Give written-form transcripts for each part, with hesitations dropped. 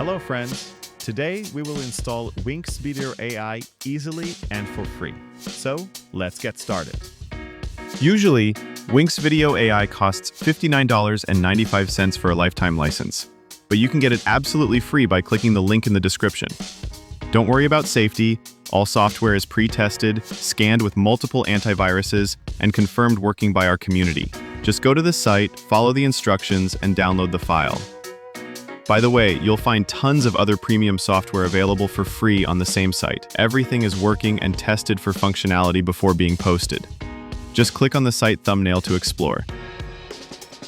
Hello friends! Today we will install WinX Video AI easily and for free. So let's get started. Usually, WinX Video AI costs $59.95 for a lifetime license, but you can get it absolutely free by clicking the link in the description. Don't worry about safety. All software is pre-tested, scanned with multiple antiviruses, and confirmed working by our community. Just go to the site, follow the instructions, and download the file. By the way, you'll find tons of other premium software available for free on the same site. Everything is working and tested for functionality before being posted. Just click on the site thumbnail to explore.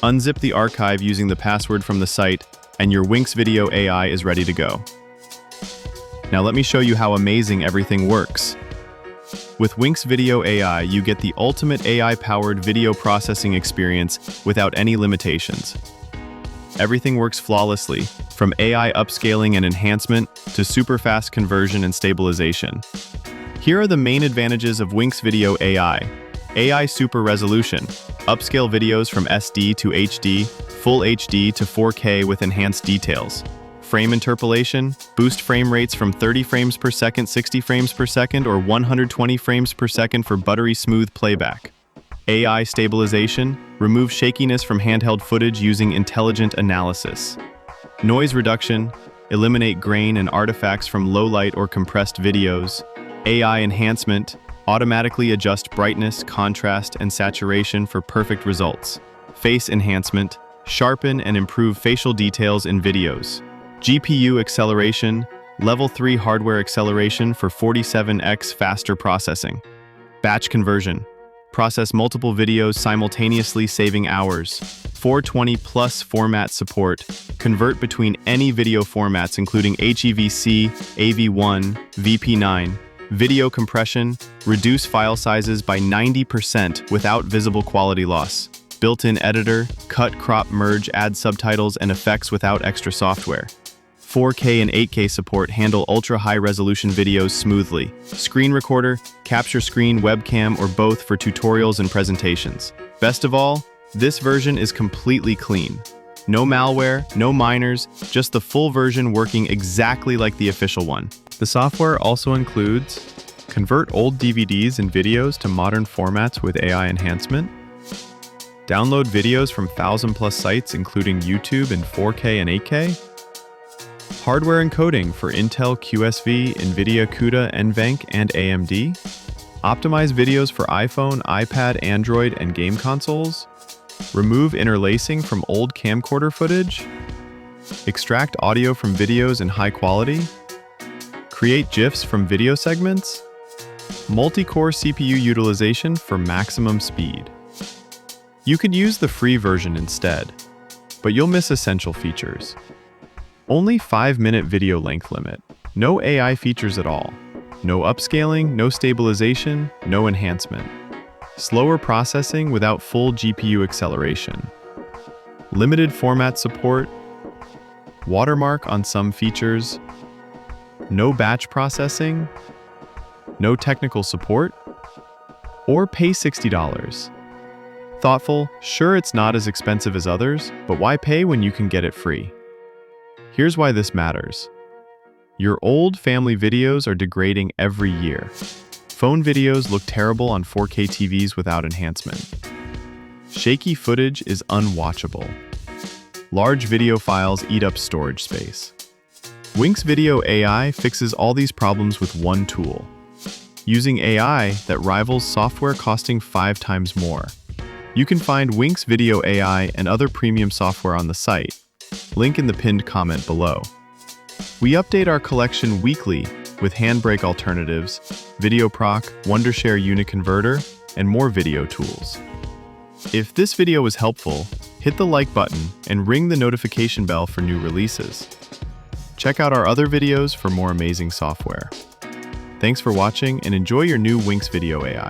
Unzip the archive using the password from the site, and your WinX Video AI is ready to go. Now let me show you how amazing everything works. With WinX Video AI, you get the ultimate AI-powered video processing experience without any limitations. Everything works flawlessly, from AI upscaling and enhancement to super fast conversion and stabilization. Here are the main advantages of WinX Video AI. AI Super Resolution, upscale videos from SD to HD, Full HD to 4K with enhanced details. Frame interpolation, boost frame rates from 30 frames per second, 60 frames per second, or 120 frames per second for buttery smooth playback. AI stabilization, remove shakiness from handheld footage using intelligent analysis. Noise reduction, eliminate grain and artifacts from low light or compressed videos. AI enhancement, automatically adjust brightness, contrast, and saturation for perfect results. Face enhancement, sharpen and improve facial details in videos. GPU acceleration, level 3 hardware acceleration for 47x faster processing. Batch conversion, process multiple videos simultaneously saving hours. 420 plus format support, convert between any video formats including HEVC, AV1, VP9. Video compression, reduce file sizes by 90% without visible quality loss. Built-in editor, cut, crop, merge, add subtitles and effects without extra software. 4K and 8K support handle ultra-high-resolution videos smoothly. Screen recorder, capture screen, webcam, or both for tutorials and presentations. Best of all, this version is completely clean. No malware, no minors, just the full version working exactly like the official one. The software also includes convert old DVDs and videos to modern formats with AI enhancement, download videos from 1,000+ sites including YouTube in 4K and 8K, hardware encoding for Intel QSV, NVIDIA CUDA, NVENC, and AMD, optimize videos for iPhone, iPad, Android, and game consoles, remove interlacing from old camcorder footage, extract audio from videos in high quality, create GIFs from video segments, multi-core CPU utilization for maximum speed. You could use the free version instead, but you'll miss essential features. Only 5-minute video length limit, no AI features at all, no upscaling, no stabilization, no enhancement, slower processing without full GPU acceleration, limited format support, watermark on some features, no batch processing, no technical support, or pay $60. Thoughtful, sure it's not as expensive as others, but why pay when you can get it free? Here's why this matters. Your old family videos are degrading every year. Phone videos look terrible on 4K TVs without enhancement. Shaky footage is unwatchable. Large video files eat up storage space. WinX Video AI fixes all these problems with one tool, using AI that rivals software costing 5 times more. You can find WinX Video AI and other premium software on the site. Link in the pinned comment below. We update our collection weekly with Handbrake alternatives, VideoProc, Wondershare unit converter, and more video tools. If this video was helpful, hit the like button and ring the notification bell for new releases. Check out our other videos for more amazing software. Thanks for watching and enjoy your new WinX Video AI.